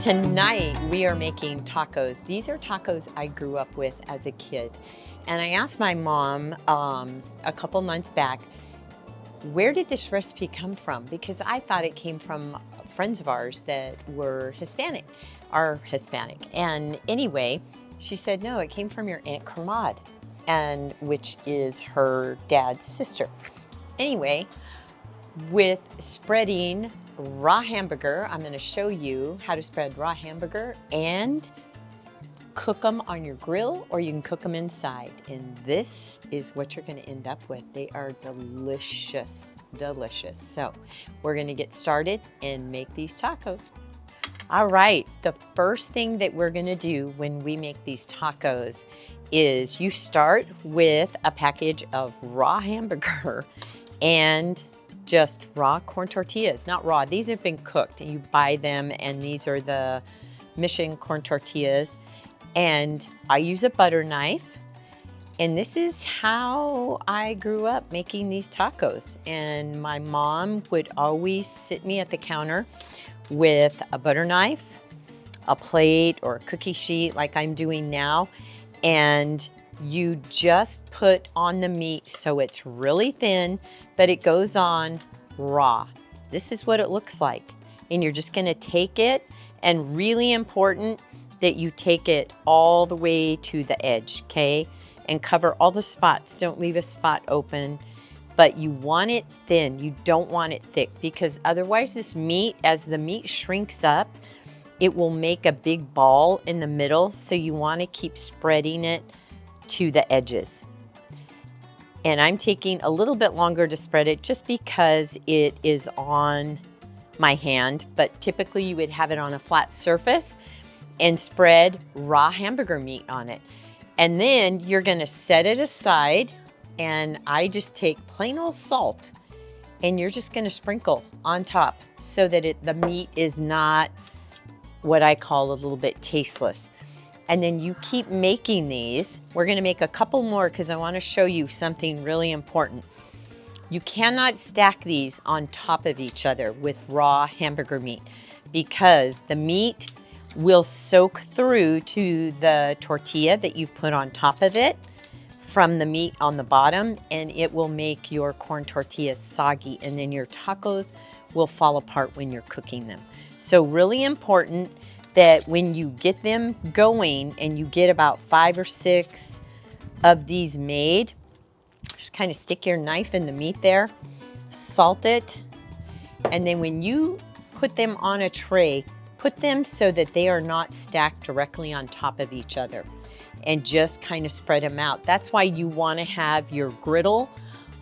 Tonight we are making tacos. These are tacos I grew up with as a kid. And I asked my mom a couple months back, where did this recipe come from? Because I thought it came from friends of ours that were are Hispanic. And anyway, she said, no, it came from your Aunt Kermad, and which is her dad's sister. Anyway, with spreading raw hamburger, I'm going to show you how to spread raw hamburger and cook them on your grill, or you can cook them inside. And this is what you're going to end up with. They are delicious, delicious. So we're going to get started and make these tacos. All right, the first thing that we're going to do when we make these tacos is you start with a package of raw hamburger and just raw corn tortillas. Not raw, these have been cooked and you buy them, and these are the Mission corn tortillas. And I use a butter knife, and this is how I grew up making these tacos. And my mom would always sit me at the counter with a butter knife, a plate or a cookie sheet like I'm doing now, and you just put on the meat so it's really thin, but it goes on raw. This is what it looks like. And you're just gonna take it, and really important that you take it all the way to the edge, okay? And cover all the spots. Don't leave a spot open, but you want it thin. You don't want it thick, because otherwise this meat, as the meat shrinks up, it will make a big ball in the middle. So you wanna keep spreading it to the edges. And I'm taking a little bit longer to spread it just because it is on my hand, but typically you would have it on a flat surface and spread raw hamburger meat on it. And then you're gonna set it aside, and I just take plain old salt, and you're just gonna sprinkle on top so that the meat is not what I call a little bit tasteless. And then you keep making these. We're gonna make a couple more because I wanna show you something really important. You cannot stack these on top of each other with raw hamburger meat, because the meat will soak through to the tortilla that you've put on top of it from the meat on the bottom, and it will make your corn tortillas soggy, and then your tacos will fall apart when you're cooking them. So really important that when you get them going and you get about 5 or 6 of these made, just kind of stick your knife in the meat there, salt it, and then when you put them on a tray, put them so that they are not stacked directly on top of each other, and just kind of spread them out. That's why you want to have your griddle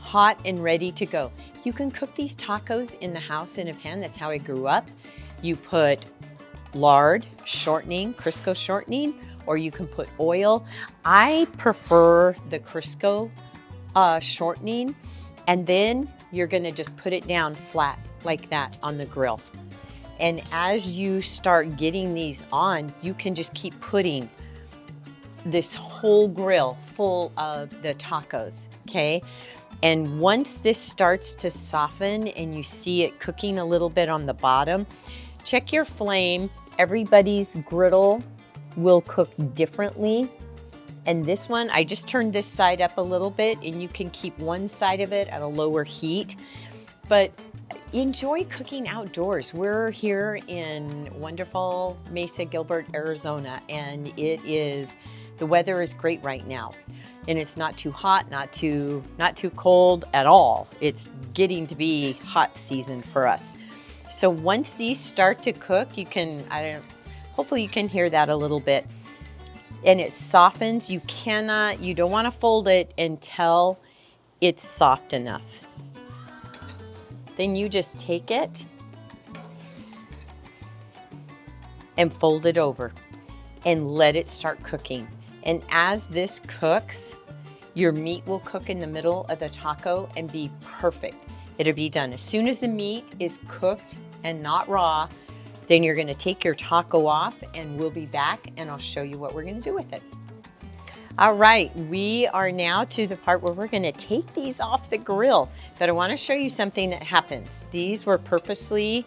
hot and ready to go. You can cook these tacos in the house in a pan. That's how I grew up. You put lard, shortening, Crisco shortening, or you can put oil. I prefer the Crisco shortening, and then you're gonna just put it down flat like that on the grill. And as you start getting these on, you can just keep putting this whole grill full of the tacos, okay? And once this starts to soften and you see it cooking a little bit on the bottom, check your flame. Everybody's griddle will cook differently. And this one, I just turned this side up a little bit, and you can keep one side of it at a lower heat. But enjoy cooking outdoors. We're here in wonderful Mesa, Gilbert, Arizona, and the weather is great right now. And it's not too hot, not too cold at all. It's getting to be hot season for us. So once these start to cook, you can, hopefully you can hear that a little bit, and it softens. You don't want to fold it until it's soft enough. Then you just take it and fold it over and let it start cooking. And as this cooks, your meat will cook in the middle of the taco and be perfect. It'll be done. As soon as the meat is cooked and not raw, then you're gonna take your taco off, and we'll be back and I'll show you what we're gonna do with it. All right, we are now to the part where we're gonna take these off the grill, but I wanna show you something that happens. These were purposely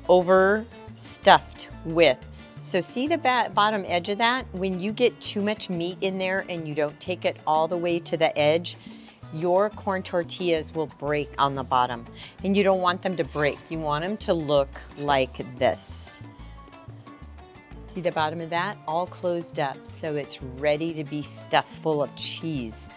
overstuffed with So see the bottom edge of that? When you get too much meat in there and you don't take it all the way to the edge, your corn tortillas will break on the bottom. And you don't want them to break. You want them to look like this. See the bottom of that? All closed up, so it's ready to be stuffed full of cheese.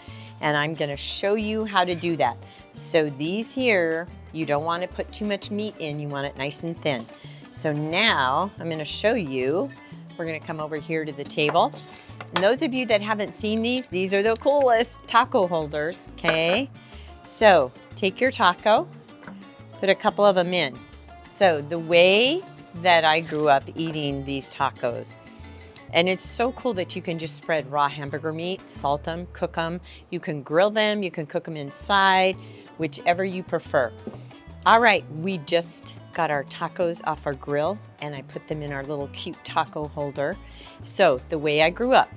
And I'm gonna show you how to do that. So these here, you don't want to put too much meat in, you want it nice and thin. So now I'm gonna show you, we're gonna come over here to the table. And those of you that haven't seen these are the coolest taco holders, okay? So take your taco, put a couple of them in. So the way that I grew up eating these tacos, and it's so cool that you can just spread raw hamburger meat, salt them, cook them. You can grill them, you can cook them inside, whichever you prefer. All right, we just got our tacos off our grill and I put them in our little cute taco holder. So the way I grew up,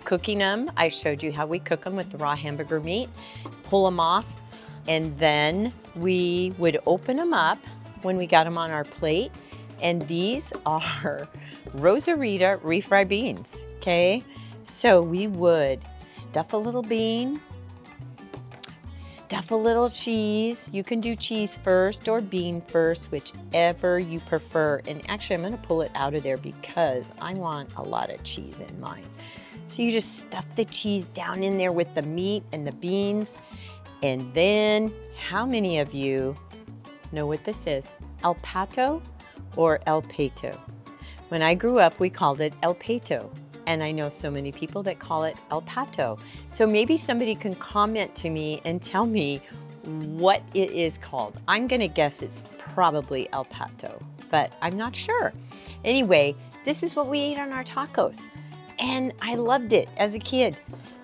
cooking them, I showed you how we cook them with the raw hamburger meat, pull them off, and then we would open them up when we got them on our plate. And these are Rosarita refried beans, okay? So we would stuff a little bean, stuff a little cheese. You can do cheese first or bean first, whichever you prefer. And actually, I'm gonna pull it out of there because I want a lot of cheese in mine. So you just stuff the cheese down in there with the meat and the beans. And then, how many of you know what this is? El pato or el pato? When I grew up, we called it el pato. And I know so many people that call it el pato. So maybe somebody can comment to me and tell me what it is called. I'm gonna guess it's probably el pato, but I'm not sure. Anyway, this is what we ate on our tacos. And I loved it as a kid.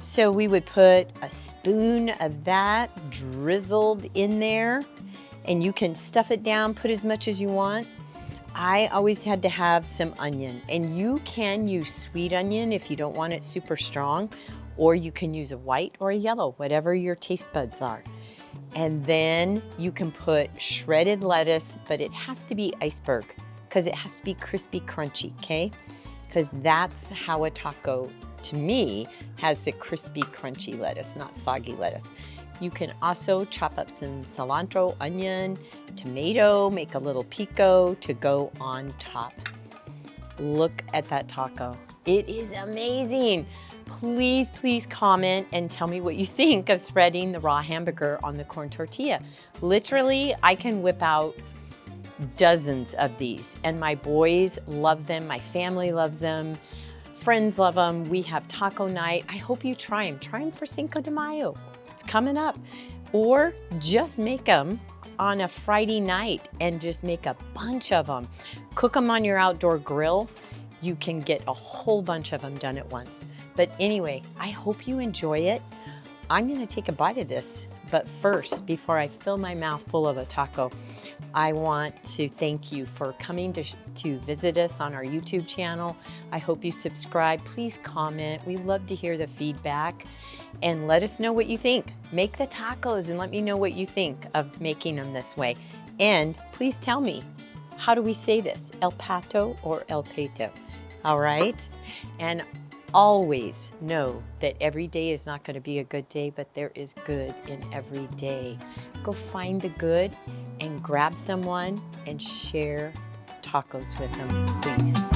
So we would put a spoon of that drizzled in there, and you can stuff it down, put as much as you want. I always had to have some onion, and you can use sweet onion if you don't want it super strong, or you can use a white or a yellow, whatever your taste buds are. And then you can put shredded lettuce, but it has to be iceberg because it has to be crispy, crunchy, okay? Because that's how a taco, to me, has a crispy, crunchy lettuce, not soggy lettuce. You can also chop up some cilantro, onion, tomato, make a little pico to go on top. Look at that taco. It is amazing. Please, please comment and tell me what you think of spreading the raw hamburger on the corn tortilla. Literally, I can whip out dozens of these, and my boys love them, my family loves them, friends love them. We have taco night. I hope you try them. Try them for Cinco de Mayo. It's coming up. Or just make them on a Friday night and just make a bunch of them. Cook them on your outdoor grill. You can get a whole bunch of them done at once. But anyway, I hope you enjoy it. I'm gonna take a bite of this, but first, before I fill my mouth full of a taco, I want to thank you for coming to visit us on our YouTube channel. I hope you subscribe. Please comment. We love to hear the feedback and let us know what you think. Make the tacos and let me know what you think of making them this way. And please tell me, how do we say this? El pato or el pato? All right? And always know that every day is not going to be a good day, but there is good in every day. Go find the good and grab someone and share tacos with them, please.